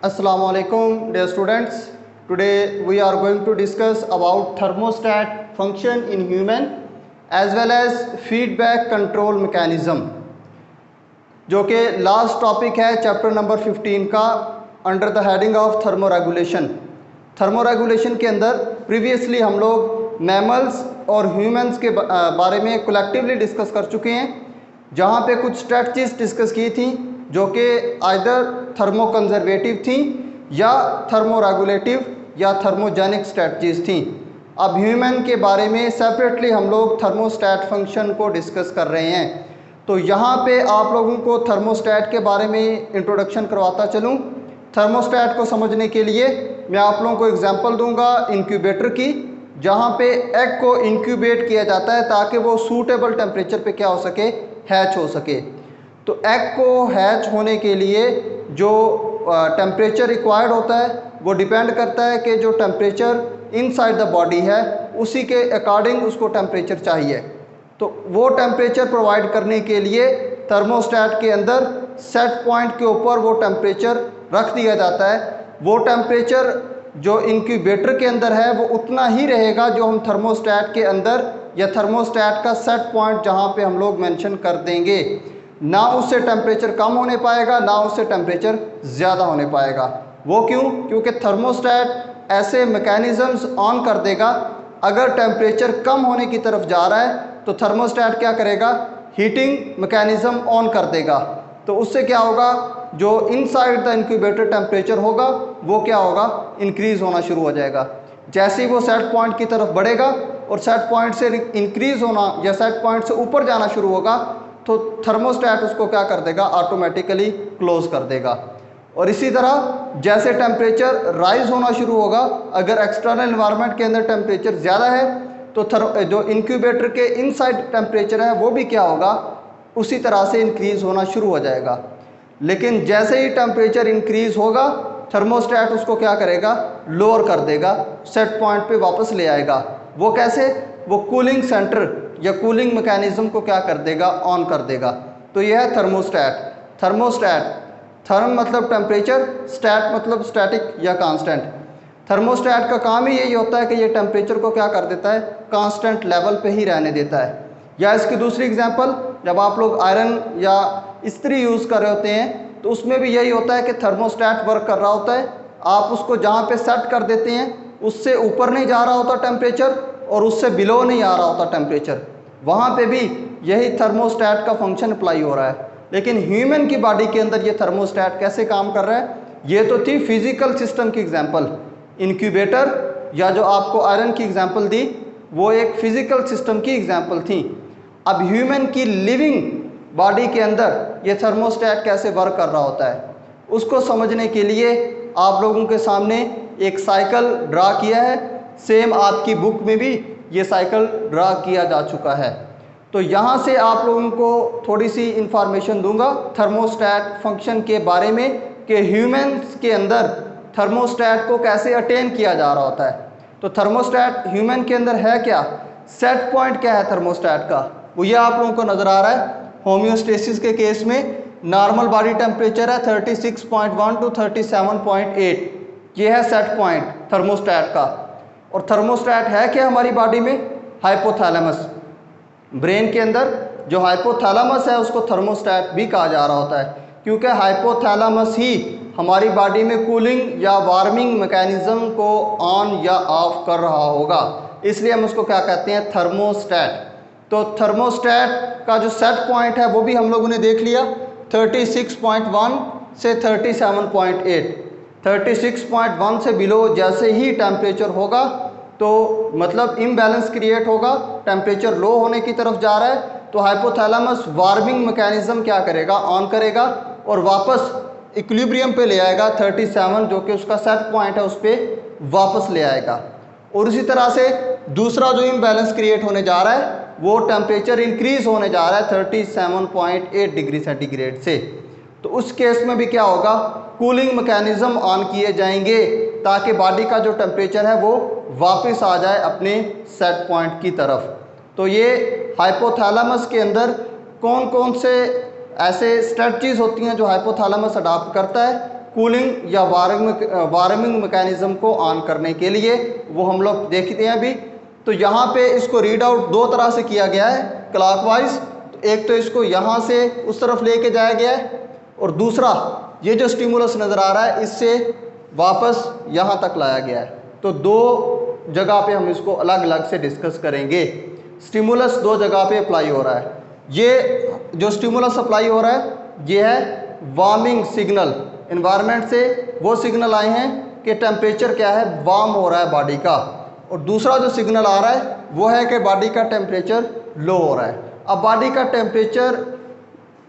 Assalamu alaikum dear students. Today we are going to discuss about thermostat function in human as well as feedback control mechanism, जो कि last topic है chapter number 15 का under the heading of thermoregulation. Thermoregulation के अंदर previously हम लोग mammals और humans के बारे में कलेक्टिवली डिस्कस कर चुके हैं, जहाँ पे कुछ स्ट्रेटजीज डिस्कस की थी जो कि आइदर थर्मो कंजर्वेटिव थी या थर्मोरेगुलेटिव या थर्मोजेनिक स्ट्रेटजीज थी। अब ह्यूमन के बारे में सेपरेटली हम लोग थर्मोस्टैट फंक्शन को डिस्कस कर रहे हैं। तो यहाँ पे आप लोगों को थर्मोस्टैट के बारे में इंट्रोडक्शन करवाता चलूँ। थर्मोस्टैट को समझने के लिए मैं आप लोगों को एग्जांपल दूंगा इंक्यूबेटर की, जहाँ पे एग को इंक्यूबेट किया जाता है ताकि वो सूटेबल टेम्परेचर पे क्या हो सके, हैच हो सके। तो एग को हैच होने के लिए जो टेम्परेचर रिक्वायर्ड होता है वो डिपेंड करता है कि जो टेम्परेचर इनसाइड द बॉडी है उसी के अकॉर्डिंग उसको टेम्परेचर चाहिए। तो वो टेम्परेचर प्रोवाइड करने के लिए थर्मोस्टैट के अंदर सेट पॉइंट के ऊपर वो टेम्परेचर रख दिया जाता है। वो टेम्परेचर जो इंक्यूबेटर के अंदर है वो उतना ही रहेगा जो हम थर्मोस्टैट के अंदर या थर्मोस्टैट का सेट पॉइंट जहाँ पे हम लोग मेंशन कर देंगे। ना उससे टेम्परेचर कम होने पाएगा ना उससे टेम्परेचर ज़्यादा होने पाएगा। वो क्यों? क्योंकि थर्मोस्टैट ऐसे मैकेनिज़म्स ऑन कर देगा, अगर टेम्परेचर कम होने की तरफ जा रहा है तो थर्मोस्टैट क्या करेगा, हीटिंग मैकेनिज़्म ऑन कर देगा। तो उससे क्या होगा, जो इनसाइड द इंक्यूबेटर टेम्परेचर होगा वो क्या होगा, इंक्रीज़ होना शुरू हो जाएगा। जैसे ही वो सेट पॉइंट की तरफ बढ़ेगा और सेट पॉइंट से इंक्रीज़ होना या सेट पॉइंट से ऊपर जाना शुरू होगा तो थर्मोस्टैट उसको क्या कर देगा, ऑटोमेटिकली क्लोज कर देगा। और इसी तरह जैसे टेम्परेचर राइज होना शुरू होगा, अगर एक्सटर्नल एनवायरनमेंट के अंदर टेम्परेचर ज़्यादा है तो जो इंक्यूबेटर के इनसाइड टेम्परेचर है वो भी क्या होगा, उसी तरह से इंक्रीज़ होना शुरू हो जाएगा। लेकिन जैसे ही टेम्परेचर इंक्रीज़ होगा थर्मोस्टैट उसको क्या करेगा, लोअर कर देगा, सेट पॉइंट पे वापस ले आएगा। वो कैसे, वो कूलिंग सेंटर या कूलिंग मैकेनिज्म को क्या कर देगा, ऑन कर देगा। तो यह है थर्मोस्टैट। थर्मोस्टैट, थर्म मतलब टेम्परेचर, स्टैट मतलब स्टैटिक या कांस्टेंट। थर्मोस्टैट का काम ही यही होता है कि ये टेम्परेचर को क्या कर देता है, कांस्टेंट लेवल पे ही रहने देता है। या इसकी दूसरी एग्जांपल, जब आप लोग आयरन या इस्त्री यूज़ कर रहे होते हैं तो उसमें भी यही होता है कि थर्मोस्टैट वर्क कर रहा होता है। आप उसको जहाँ पे सेट कर देते हैं उससे ऊपर नहीं जा रहा होता टेम्परेचर और उससे बिलो नहीं आ रहा होता टेम्परेचर, वहाँ पे भी यही थर्मोस्टैट का फंक्शन अप्लाई हो रहा है। लेकिन ह्यूमन की बॉडी के अंदर ये थर्मोस्टैट कैसे काम कर रहा है, ये तो थी फिजिकल सिस्टम की एग्जांपल। इंक्यूबेटर या जो आपको आयरन की एग्जांपल दी वो एक फिजिकल सिस्टम की एग्जांपल थी। अब ह्यूमन की लिविंग बॉडी के अंदर ये थर्मोस्टैट कैसे वर्क कर रहा होता है, उसको समझने के लिए आप लोगों के सामने एक साइकिल ड्रा किया है। सेम आपकी बुक में भी ये साइकिल ड्रा किया जा चुका है। तो यहाँ से आप लोगों को थोड़ी सी इंफॉर्मेशन दूंगा थर्मोस्टैट फंक्शन के बारे में कि ह्यूमंस के अंदर थर्मोस्टैट को कैसे अटेन किया जा रहा होता है। तो थर्मोस्टैट ह्यूमन के अंदर है क्या, सेट पॉइंट क्या है थर्मोस्टैट का, वो ये आप लोगों को नज़र आ रहा है। होम्योस्टेसिस के केस में नॉर्मल बॉडी टेम्परेचर है 36.1 टू 37.8, ये है सेट पॉइंट थर्मोस्टैट का। और थर्मोस्टैट है क्या हमारी बॉडी में, हाइपोथैलेमस। ब्रेन के अंदर जो हाइपोथैलेमस है उसको थर्मोस्टैट भी कहा जा रहा होता है, क्योंकि हाइपोथैलेमस ही हमारी बॉडी में कूलिंग या वार्मिंग मैकेनिज्म को ऑन या ऑफ कर रहा होगा, इसलिए हम उसको क्या कहते हैं, थर्मोस्टैट। तो थर्मोस्टैट का जो सेट पॉइंट है वो भी हम लोगों ने देख लिया, 36.1 से 37.8। 36.1 से बिलो जैसे ही टेम्परेचर होगा तो मतलब इम्बैलेंस क्रिएट होगा, टेम्परेचर लो होने की तरफ जा रहा है तो हाइपोथैलेमस वार्मिंग मैकेनिज्म क्या करेगा, ऑन करेगा और वापस इक्विलिब्रियम पे ले आएगा 37 जो कि उसका सेट पॉइंट है उस पर वापस ले आएगा। और इसी तरह से दूसरा जो इम्बैलेंस क्रिएट होने जा रहा है वो टेम्परेचर इंक्रीज होने जा रहा है 37.8 डिग्री सेंटीग्रेड से। तो उस केस में भी क्या होगा, कूलिंग मैकेनिज्म ऑन किए जाएंगे ताकि बॉडी का जो टेम्परेचर है वो वापस आ जाए अपने सेट पॉइंट की तरफ। तो ये हाइपोथैलेमस के अंदर कौन कौन से ऐसे स्ट्रेटजीज होती हैं जो हाइपोथैलेमस अडॉप्ट करता है, कूलिंग या वार्मिंग मैकेनिज्म को ऑन करने के लिए, वो हम लोग देखते हैं अभी। तो यहाँ पे इसको रीड आउट दो तरह से किया गया है क्लॉकवाइज। एक तो इसको यहाँ से उस तरफ लेके जाया गया है, और दूसरा ये जो स्टिमुलस नज़र आ रहा है इससे वापस यहाँ तक लाया गया है। तो दो जगह पे हम इसको अलग अलग से डिस्कस करेंगे। स्टिमुलस दो जगह पे अप्लाई हो रहा है। ये जो स्टिमुलस अप्लाई हो रहा है ये है वार्मिंग सिग्नल, एनवायरनमेंट से वो सिग्नल आए हैं कि टेम्परेचर क्या है, वार्म हो रहा है बॉडी का। और दूसरा जो सिग्नल आ रहा है वो है कि बॉडी का टेम्परेचर लो हो रहा है। अब बॉडी का टेम्परेचर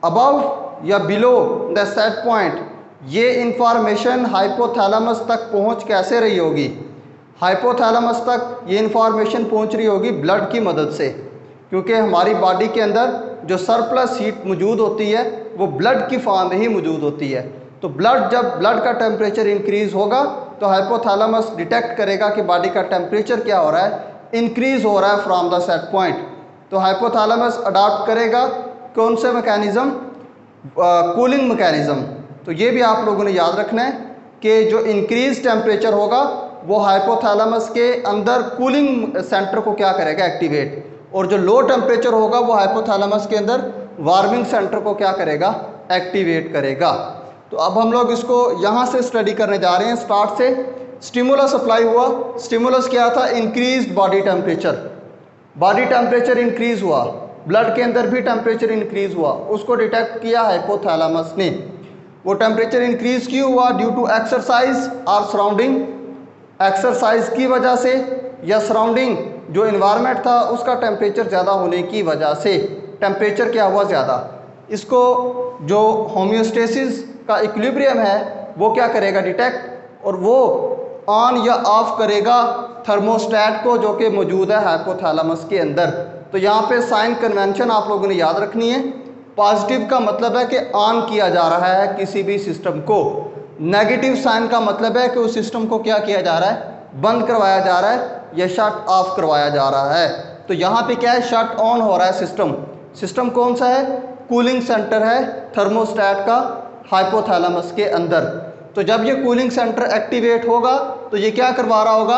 अबव या बिलो द सेट पॉइंट, ये इंफॉर्मेशन हाइपोथैलेमस तक पहुंच कैसे रही होगी? हाइपोथैलेमस तक ये इंफॉर्मेशन पहुंच रही होगी ब्लड की मदद से, क्योंकि हमारी बॉडी के अंदर जो सरप्लस हीट मौजूद होती है वो ब्लड की फॉर्म में ही मौजूद होती है। तो जब ब्लड का टेम्परेचर इंक्रीज़ होगा तो हाइपोथैलेमस डिटेक्ट करेगा कि बॉडी का टेम्परेचर क्या हो रहा है, इंक्रीज़ हो रहा है फ्रॉम द सेट पॉइंट। तो हाइपोथैलेमस अडॉप्ट करेगा कौन से मैकेनिज़्म? Cooling mechanism. तो ये भी आप लोगों ने याद रखना है कि जो इंक्रीज टेम्परेचर होगा वो हाइपोथैलेमस के अंदर कूलिंग सेंटर को क्या करेगा, एक्टिवेट, और जो लो टेम्परेचर होगा वो हाइपोथैलेमस के अंदर वार्मिंग सेंटर को क्या करेगा, एक्टिवेट करेगा। तो अब हम लोग इसको यहाँ से स्टडी करने जा रहे हैं स्टार्ट से। स्टिमुलस अप्लाई हुआ। स्टिमुलस क्या था? Increase body temperature. Body temperature increase हुआ, ब्लड के अंदर भी टेम्परेचर इंक्रीज हुआ, उसको डिटेक्ट किया हाइपोथैलेमस ने। वो टेम्परेचर इंक्रीज क्यों हुआ? ड्यू टू एक्सरसाइज और सराउंडिंग। एक्सरसाइज की वजह से या सराउंडिंग जो इन्वायरमेंट था उसका टेम्परेचर ज़्यादा होने की वजह से टेम्परेचर क्या हुआ, ज़्यादा। इसको जो होम्योस्टेसिस का इक्विलिब्रियम है वो क्या करेगा, डिटेक्ट, और वो ऑन या ऑफ करेगा थर्मोस्टेट को जो कि मौजूद है हाइपोथैलेमस के अंदर। तो यहाँ पे साइन कन्वेंशन आप लोगों ने याद रखनी है। पॉजिटिव का मतलब है कि ऑन किया जा रहा है किसी भी सिस्टम को। नेगेटिव साइन का मतलब है कि उस सिस्टम को क्या किया जा रहा है, बंद करवाया जा रहा है या शट ऑफ करवाया जा रहा है। तो यहाँ पे क्या है, शट ऑन हो रहा है सिस्टम। सिस्टम कौन सा है? कूलिंग सेंटर है थर्मोस्टेट का हाइपोथैलेमस के अंदर। तो जब ये कूलिंग सेंटर एक्टिवेट होगा तो ये क्या करवा रहा होगा,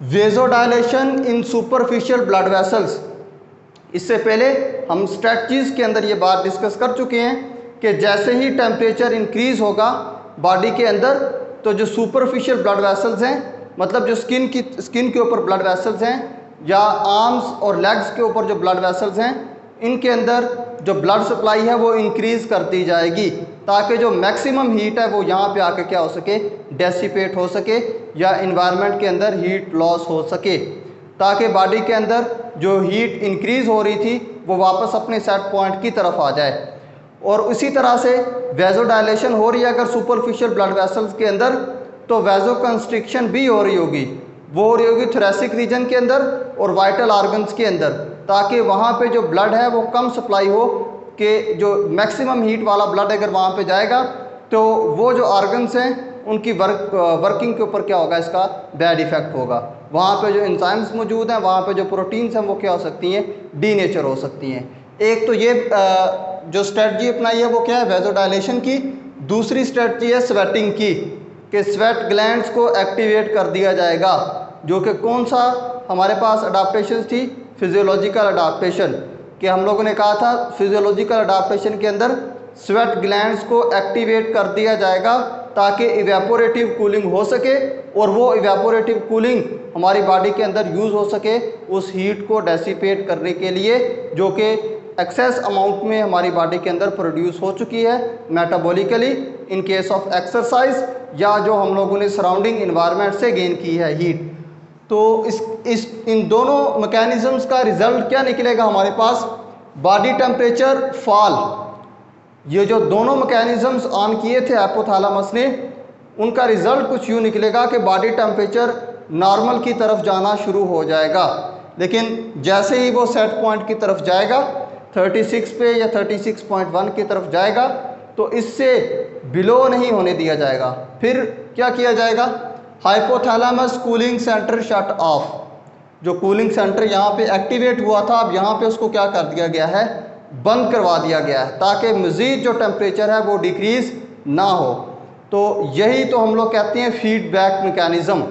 वेजोडायलेशन इन सुपरफिशियल ब्लड वेसल्स। इससे पहले हम स्ट्रेटजीज के अंदर ये बात डिस्कस कर चुके हैं कि जैसे ही टेम्परेचर इंक्रीज होगा बॉडी के अंदर तो जो सुपरफिशियल ब्लड वेसल्स हैं, मतलब जो स्किन के ऊपर ब्लड वेसल्स हैं या आर्म्स और लेग्स के ऊपर जो ब्लड वेसल्स हैं, इनके अंदर जो ब्लड सप्लाई है वो इंक्रीज कर दी जाएगी ताकि जो मैक्सिमम हीट है वो यहाँ पे आके क्या हो सके, डेसिपेट हो सके या इन्वायरमेंट के अंदर हीट लॉस हो सके, ताकि बॉडी के अंदर जो हीट इंक्रीज हो रही थी वो वापस अपने सेट पॉइंट की तरफ आ जाए। और उसी तरह से वेजोडायलेशन हो रही है अगर सुपरफिशियल ब्लड वेसल्स के अंदर, तो वेजो कंस्ट्रिक्शन भी हो रही होगी। वो हो रही होगी थोरेसिक रीजन के अंदर और वाइटल ऑर्गन्स के अंदर, ताकि वहाँ पे जो ब्लड है वो कम सप्लाई हो, कि जो मैक्सिमम हीट वाला ब्लड अगर वहाँ पे जाएगा तो वो जो ऑर्गन्स हैं उनकी वर्किंग के ऊपर क्या होगा, इसका बैड इफेक्ट होगा। वहाँ पे जो एंजाइम्स मौजूद हैं, वहाँ पे जो प्रोटीन्स हैं वो क्या हो सकती हैं, डीनेचर हो सकती हैं। एक तो ये जो स्ट्रेटजी अपनाई है वो क्या है, वेजोडायलेशन की। दूसरी स्ट्रेटजी है स्वेटिंग की, कि स्वेट ग्लैंड्स को एक्टिवेट कर दिया जाएगा, जो कि कौन सा हमारे पास अडाप्टेशन थी, फिजियोलॉजिकल अडाप्टेशन, कि हम लोगों ने कहा था फिजियोलॉजिकल अडाप्टेशन के अंदर स्वेट ग्लैंड्स को एक्टिवेट कर दिया जाएगा ताकि इवेपोरेटिव कूलिंग हो सके, और वो इवेपोरेटिव कूलिंग हमारी बॉडी के अंदर यूज़ हो सके उस हीट को डेसिपेट करने के लिए, जो कि एक्सेस अमाउंट में हमारी बॉडी के अंदर प्रोड्यूस हो चुकी है metabolically in case of exercise, या जो हम लोगों ने सराउंडिंग इन्वायरमेंट से गेन की है हीट। तो इन दोनों मैकेनिज्म्स का रिजल्ट क्या निकलेगा हमारे पास, बॉडी टेम्परेचर फॉल। ये जो दोनों मैकेनिज्म्स ऑन किए थे हाइपोथैलेमस ने, उनका रिजल्ट कुछ यूँ निकलेगा कि बॉडी टेम्परेचर नॉर्मल की तरफ जाना शुरू हो जाएगा। लेकिन जैसे ही वो सेट पॉइंट की तरफ जाएगा 36 पे या 36.1 की तरफ जाएगा तो इससे बिलो नहीं होने दिया जाएगा। फिर क्या किया जाएगा, hypothalamus cooling centre shut off. जो कूलिंग सेंटर यहाँ पे एक्टिवेट हुआ था, अब यहाँ पे उसको क्या कर दिया गया है, बंद करवा दिया गया है, ताकि मज़ीद जो टेम्परेचर है वो डिक्रीज़ ना हो। तो यही तो हम लोग कहते हैं फीडबैक मैकेनिज्म।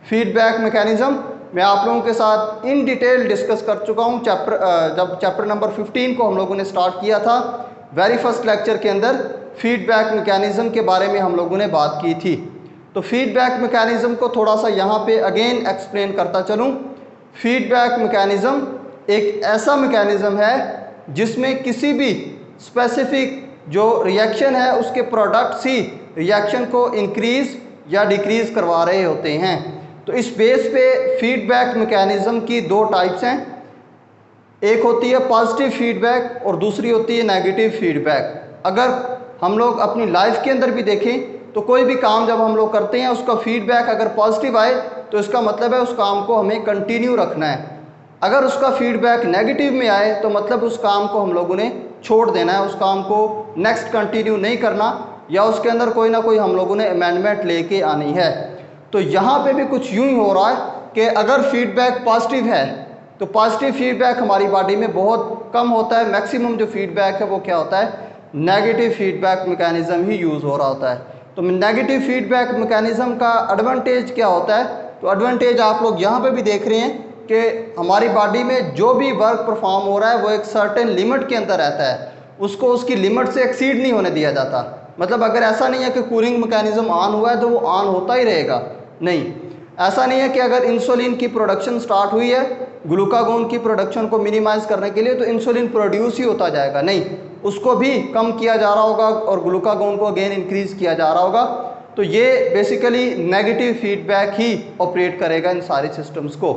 फीडबैक मैकेनिज्म मैं आप लोगों के साथ इन डिटेल डिस्कस कर चुका हूँ जब चैप्टर नंबर 15 को हम लोगों ने स्टार्ट किया था। वेरी फर्स्ट लेक्चर के अंदर फीडबैक मैकेनिज्म के बारे में हम लोगों ने बात की थी। तो फीडबैक मैकेनिज्म को थोड़ा सा यहाँ पे अगेन एक्सप्लेन करता चलूँ। फीडबैक मैकेनिज्म एक ऐसा मैकेनिज्म है जिसमें किसी भी स्पेसिफिक जो रिएक्शन है उसके प्रोडक्ट्स ही रिएक्शन को इंक्रीज या डिक्रीज करवा रहे होते हैं। तो इस बेस पे फीडबैक मैकेनिज्म की दो टाइप्स हैं, एक होती है पॉजिटिव फीडबैक और दूसरी होती है नेगेटिव फीडबैक। अगर हम लोग अपनी लाइफ के अंदर भी देखें तो कोई भी काम जब हम लोग करते हैं उसका फीडबैक अगर पॉजिटिव आए तो इसका मतलब है उस काम को हमें कंटिन्यू रखना है। अगर उसका फीडबैक नेगेटिव में आए तो मतलब उस काम को हम लोगों ने छोड़ देना है, उस काम को नेक्स्ट कंटिन्यू नहीं करना या उसके अंदर कोई ना कोई हम लोगों ने अमेंडमेंट लेके आनी है। तो यहाँ पे भी कुछ यूं ही हो रहा है कि अगर फीडबैक पॉजिटिव है तो पॉजिटिव फीडबैक हमारी बॉडी में बहुत कम होता है। मैक्सिमम जो फीडबैक है वो क्या होता है, नेगेटिव फीडबैक मैकेनिज्म ही यूज़ हो रहा होता है। तो नेगेटिव फीडबैक मैकेनिज्म का एडवांटेज क्या होता है, तो एडवांटेज आप लोग यहाँ पे भी देख रहे हैं कि हमारी बॉडी में जो भी वर्क परफॉर्म हो रहा है वो एक सर्टेन लिमिट के अंदर रहता है, उसको उसकी लिमिट से एक्सीड नहीं होने दिया जाता। मतलब अगर ऐसा नहीं है कि कूलिंग मैकेनिज्म ऑन हुआ है तो वो ऑन होता ही रहेगा, नहीं। ऐसा नहीं है कि अगर इंसुलिन की प्रोडक्शन स्टार्ट हुई है ग्लूकागोन की प्रोडक्शन को मिनिमाइज करने के लिए तो इंसुलिन प्रोड्यूस ही होता जाएगा, नहीं, उसको भी कम किया जा रहा होगा और ग्लूकागोन को अगेन इंक्रीज किया जा रहा होगा। तो ये बेसिकली नेगेटिव फीडबैक ही ऑपरेट करेगा इन सारे सिस्टम्स को।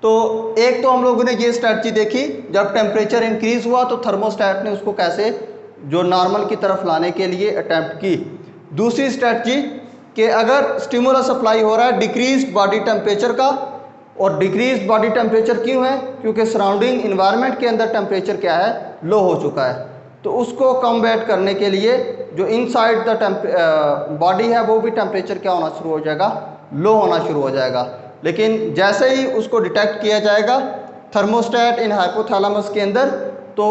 तो एक तो हम लोगों ने ये स्ट्रैटेजी देखी, जब टेम्परेचर इंक्रीज हुआ तो थर्मोस्टेट ने उसको कैसे जो नॉर्मल की तरफ लाने के लिए अटेम्प्ट की। दूसरी स्ट्रैटेजी कि अगर स्टिमुलस अप्लाई हो रहा है डिक्रीज बॉडी टेम्परेचर का, और डिक्रीज बॉडी टेम्परेचर क्यों है, क्योंकि सराउंडिंग इन्वायरमेंट के अंदर टेम्परेचर क्या है, लो हो चुका है। तो उसको कम्बैट करने के लिए जो इनसाइड द बॉडी है वो भी टेम्परेचर क्या होना शुरू हो जाएगा, लो होना शुरू हो जाएगा। लेकिन जैसे ही उसको डिटेक्ट किया जाएगा थर्मोस्टेट इन हाइपोथैलेमस के अंदर, तो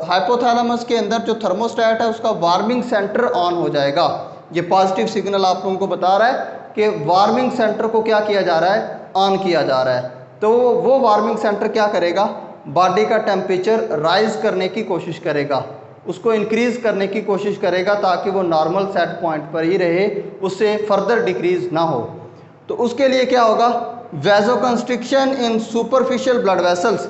हाइपोथैलेमस के अंदर जो थर्मोस्टेट है उसका वार्मिंग सेंटर ऑन हो जाएगा। ये पॉजिटिव सिग्नल आप लोगों को बता रहा है कि वार्मिंग सेंटर को क्या किया जा रहा है, ऑन किया जा रहा है। तो वो वार्मिंग सेंटर क्या करेगा, बॉडी का टेम्परेचर राइज करने की कोशिश करेगा, उसको इंक्रीज करने की कोशिश करेगा ताकि वो नॉर्मल सेट पॉइंट पर ही रहे, उससे फर्दर डिक्रीज ना हो। तो उसके लिए क्या होगा, वैसोकंस्ट्रिक्शन इन सुपरफिशियल ब्लड वेसल्स,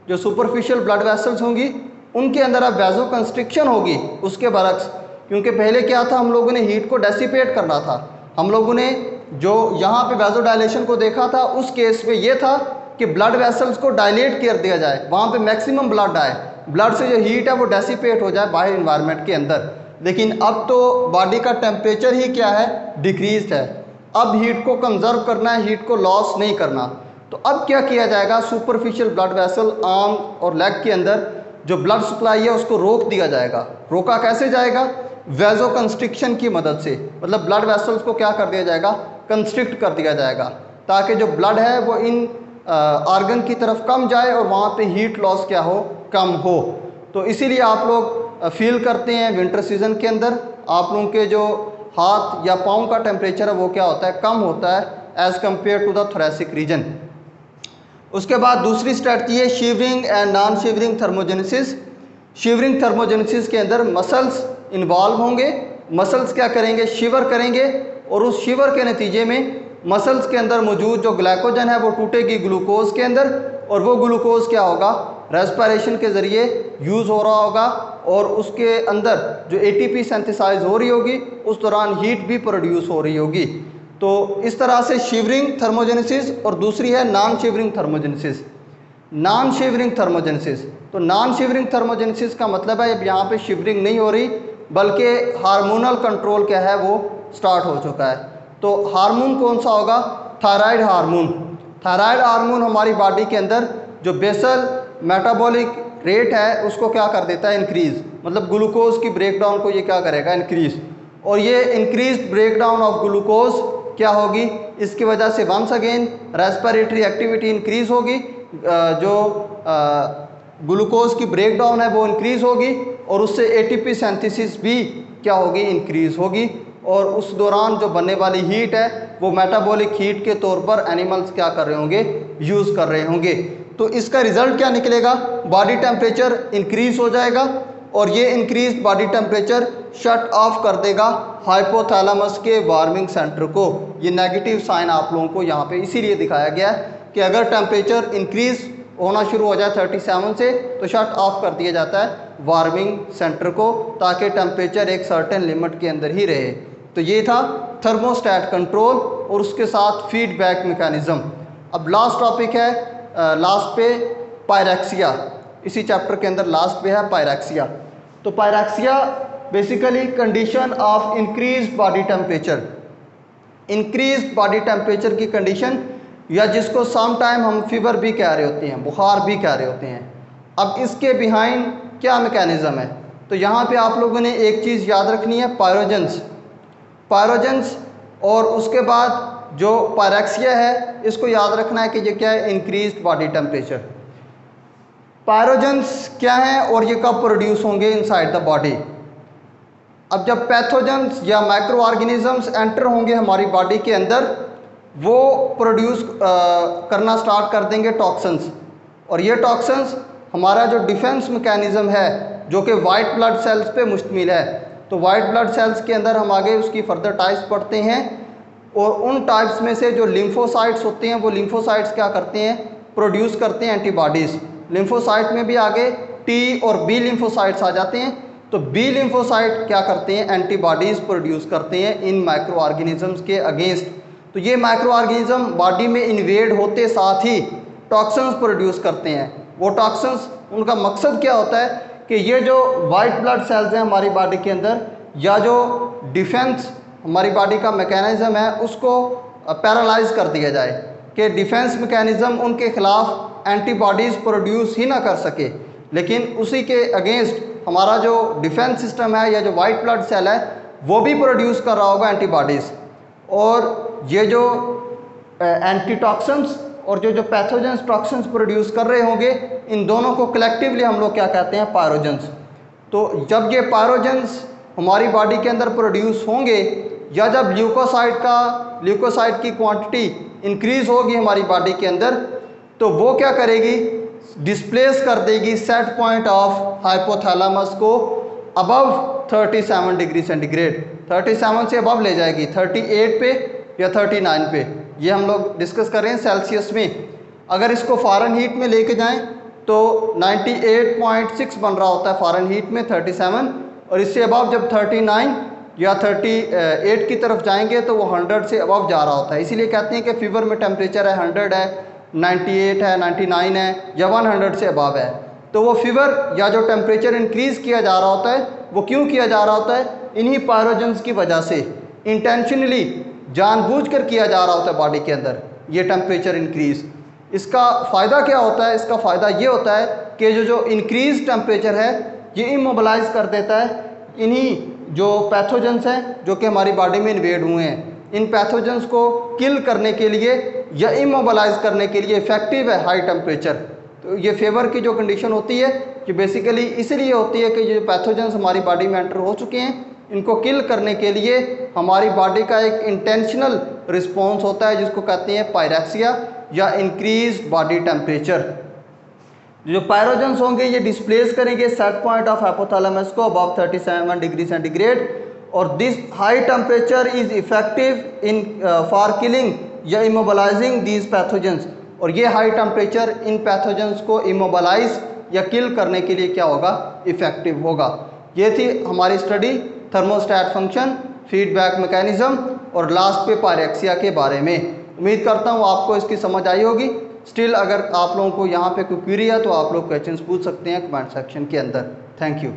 जो सुपरफिशियल ब्लड वेसल्स होंगी उनके अंदर अब वैसोकंस्ट्रिक्शन होगी उसके बरक्स। क्योंकि पहले क्या था, हम लोगों ने हीट को डेसिपेट करना था, हम लोगों ने जो यहाँ पे वैसोडायलेशन को देखा था उस केस में ये था कि ब्लड वेसल्स को डायलेट कर दिया जाए, वहाँ पे मैक्सिमम ब्लड आए, ब्लड से जो हीट है वो डेसिपेट हो जाए बाहर इन्वायरमेंट के अंदर। लेकिन अब तो बॉडी का टेम्परेचर ही क्या है, डिक्रीज है, अब हीट को कंजर्व करना है, हीट को लॉस नहीं करना। तो अब क्या किया जाएगा, सुपरफिशियल ब्लड वेसल आर्म और लेग के अंदर जो ब्लड सप्लाई है उसको रोक दिया जाएगा। रोका कैसे जाएगा, वैसोकंस्ट्रिक्शन की मदद से, मतलब ब्लड वेसल्स को क्या कर दिया जाएगा, कंस्ट्रिक्ट कर दिया जाएगा, ताकि जो ब्लड है वो इन ऑर्गन की तरफ कम जाए और वहाँ पे हीट लॉस क्या हो, कम हो। तो इसीलिए आप लोग फील करते हैं विंटर सीजन के अंदर आप लोगों के जो हाथ या पाँव का टेम्परेचर है वो क्या होता है, कम होता है as compare to the thoracic region. उसके बाद दूसरी स्ट्रैटेजी है shivering and non shivering thermogenesis. Shivering thermogenesis के अंदर मसल्स इन्वॉल्व होंगे, मसल्स क्या करेंगे, शिवर करेंगे, और उस शिवर के नतीजे में मसल्स के अंदर मौजूद जो ग्लाइकोजन है वो टूटेगी ग्लूकोज के अंदर, और वो ग्लूकोज क्या होगा, रेस्पिरेशन के ज़रिए यूज़ हो रहा होगा, और उसके अंदर जो एटीपी सिंथेसाइज हो रही होगी उस दौरान हीट भी प्रोड्यूस हो रही होगी। तो इस तरह से शिवरिंग थर्मोजेनेसिस, और दूसरी है non shivering thermogenesis. Non shivering thermogenesis, तो नॉन शिवरिंग थर्मोजेनेसिस का मतलब है अब यहाँ पे शिवरिंग नहीं हो रही बल्कि हार्मोनल कंट्रोल क्या है वो स्टार्ट हो चुका है। तो हार्मोन कौन सा होगा, थायराइड हार्मोन। थायराइड हार्मोन हमारी बॉडी के अंदर जो बेसल मेटाबॉलिक रेट है उसको क्या कर देता है, इंक्रीज, मतलब ग्लूकोज की ब्रेकडाउन को ये क्या करेगा, इंक्रीज। और ये इंक्रीज ब्रेकडाउन ऑफ ग्लूकोज क्या होगी, इसकी वजह से once again respiratory activity increase होगी, जो ग्लूकोज की ब्रेकडाउन है वो इंक्रीज होगी, और उससे एटीपी सिंथेसिस भी क्या होगी, इंक्रीज होगी। और उस दौरान जो बनने वाली हीट है वो मेटाबॉलिक हीट के तौर पर एनिमल्स क्या कर रहे होंगे, यूज़ कर रहे होंगे। तो इसका रिजल्ट क्या निकलेगा, बॉडी टेम्परेचर इंक्रीज हो जाएगा और ये increase body temperature shut off कर देगा हाइपोथैलेमस के वार्मिंग सेंटर को। ये नेगेटिव साइन आप लोगों को यहाँ पे इसीलिए दिखाया गया है कि अगर टेम्परेचर इंक्रीज होना शुरू हो जाए 37 से तो शट ऑफ कर दिया जाता है वार्मिंग सेंटर को, ताकि टेम्परेचर एक सर्टेन लिमिट के अंदर ही रहे। तो ये था थर्मोस्टेट कंट्रोल और उसके साथ फीडबैक मैकेनिज्म। अब लास्ट टॉपिक है, लास्ट पे पायरेक्सिया, इसी चैप्टर के अंदर लास्ट पे है पायरेक्सिया। तो pyrexia basically condition of increase body temperature, increase body temperature की कंडीशन, या जिसको सम टाइम हम फीवर भी कह रहे होते हैं, बुखार भी कह रहे होते हैं। अब इसके बिहाइंड क्या मैकेनिज्म है, तो यहाँ पे आप लोगों ने एक चीज़ याद रखनी है, पायरोजेंस, पायरोजेंस। और उसके बाद जो पायरेक्सिया है इसको याद रखना है कि ये क्या है, इंक्रीज बॉडी टेम्परेचर। पायरोजेंस क्या है और ये कब प्रोड्यूस होंगे इनसाइड द बॉडी। अब जब पैथोजेंस या माइक्रो ऑर्गेनिजम्स एंटर होंगे हमारी बॉडी के अंदर, वो प्रोड्यूस करना स्टार्ट कर देंगे टॉक्सिन्स, और ये टॉक्सिन्स हमारा जो डिफेंस मैकेनिज्म है जो कि वाइट ब्लड सेल्स पे मुश्तमिल है। तो वाइट ब्लड सेल्स के अंदर हम आगे उसकी फर्दर टाइप्स पढ़ते हैं, और उन टाइप्स में से जो लिम्फोसाइट्स होते हैं वो लिम्फोसाइट्स क्या करते हैं, प्रोड्यूस करते हैं एंटीबॉडीज़। लिम्फोसाइट में भी आगे टी और बी लिम्फोसाइट्स आ जाते हैं। तो बी लिम्फोसाइट क्या करते हैं, एंटीबॉडीज़ प्रोड्यूस करते हैं इन माइक्रो ऑर्गेनिजम्स के अगेंस्ट। तो ये माइक्रो ऑर्गेनिज्म बॉडी में इन्वेड होते साथ ही टॉक्सिन्स प्रोड्यूस करते हैं। वो टॉक्सिन्स, उनका मकसद क्या होता है कि ये जो वाइट ब्लड सेल्स हैं हमारी बॉडी के अंदर, या जो डिफेंस हमारी बॉडी का मैकेनिज्म है उसको पैरालाइज कर दिया जाए, कि डिफेंस मैकेनिज्म उनके खिलाफ एंटीबॉडीज़ प्रोड्यूस ही ना कर सके, लेकिन उसी के अगेंस्ट हमारा जो डिफेंस सिस्टम है या जो वाइट ब्लड सेल है वो भी प्रोड्यूस कर रहा होगा एंटीबॉडीज़। और ये जो एंटीटॉक्सिन्स और जो पैथोजेंस टॉक्सिन्स प्रोड्यूस कर रहे होंगे, इन दोनों को कलेक्टिवली हम लोग क्या कहते हैं, पायरोजेंस। तो जब ये पायरोजेंस हमारी बॉडी के अंदर प्रोड्यूस होंगे, या जब ल्यूकोसाइट की क्वांटिटी इंक्रीज होगी हमारी बॉडी के अंदर, तो वो क्या करेगी, डिस्प्लेस कर देगी सेट पॉइंट ऑफ हाइपोथैलेमस को अबव 37 डिग्री सेंटीग्रेड, 37 से अबव ले जाएगी 38 पे या 39 पे। ये हम लोग डिस्कस कर रहे हैं सेल्सियस में। अगर इसको फ़ारेनहीट में लेके जाएं तो 98.6 बन रहा होता है फ़ारेनहीट में 37, और इससे अबव जब 39 या 38 की तरफ जाएंगे तो वो 100 से अबव जा रहा होता है। इसीलिए कहते हैं कि फीवर में टेम्परेचर है 100 है, 98 है, 99 है या 100 से अबव है। तो वो फीवर या जो टेम्परेचर इंक्रीज़ किया जा रहा होता है वो क्यों किया जा रहा होता है, इन्हीं पायरोजेंस की वजह से, इंटेंशनली जानबूझकर किया जा रहा होता है बॉडी के अंदर ये टेम्परेचर इंक्रीज़। इसका फ़ायदा क्या होता है, इसका फ़ायदा ये होता है कि जो इंक्रीज़ टेम्परेचर है ये इमोबलाइज कर देता है इन्हीं जो पैथोजेंस हैं जो कि हमारी बॉडी में इन्वेड हुए हैं। इन पैथोजेंस को किल करने के लिए या इमोबलाइज करने के लिए इफ़ेक्टिव है हाई टेम्परेचर। तो ये फेवर की जो कंडीशन होती है ये बेसिकली इसलिए होती है कि जो पैथोजेंस हमारी बॉडी में एंटर हो चुके हैं, इनको किल करने के लिए हमारी बॉडी का एक इंटेंशनल रिस्पॉन्स होता है जिसको कहते हैं पायरेक्सिया या इंक्रीज बॉडी टेम्परेचर। जो पायरोजेंस होंगे ये डिस्प्लेस करेंगे सेट पॉइंट ऑफ हाइपोथैलेमस को अबव 37 डिग्री सेंटीग्रेड, और this high temperature is effective in for killing या इमोबलाइजिंग दीज पैथोजेंस। और ये हाई टेम्परेचर इन पैथोजेंस को इमोबलाइज या किल करने के लिए क्या होगा, इफेक्टिव होगा। ये थी हमारी study thermostat function, feedback mechanism और लास्ट पे पायरेक्सिया के बारे में। उम्मीद करता हूँ आपको इसकी समझ आई होगी। स्टिल अगर आप लोगों को यहाँ पे कोई क्वेरी है तो आप लोग क्वेश्चंस पूछ सकते हैं कमेंट सेक्शन के अंदर। Thank you.